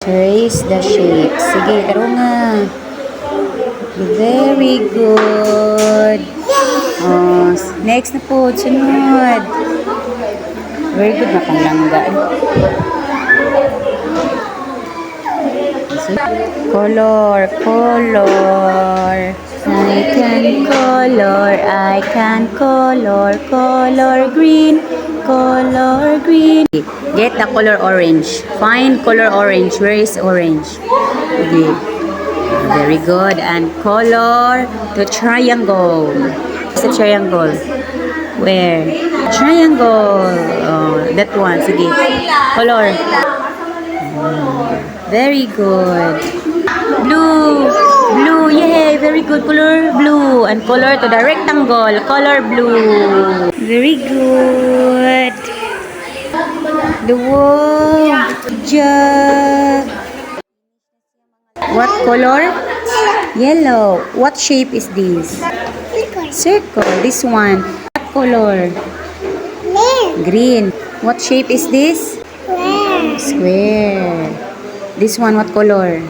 Trace the shape. Sige, karo nga. Very good. Oh, next na po, sunod. Very good na panglangga. Color, color. I can color green, color green. Get the color orange. Find color orange. Where is orange? Okay. Very good. And color the triangle. What's the triangle? Where? Triangle. Oh, that one. Sige. Color. Very good. Blue. Blue. Yay. Very good. Color blue. And color to the rectangle. Color blue. Very good. The wall. Good job. What color? Yellow. What shape is this? Circle. This one. What color? Green. What shape is this? Square. This one, what color?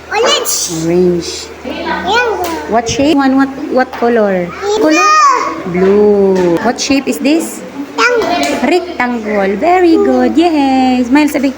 Orange. What shape? One, what color? Color? Blue. What shape is this? Rectangle. Very good. Yay. Smile, sabi.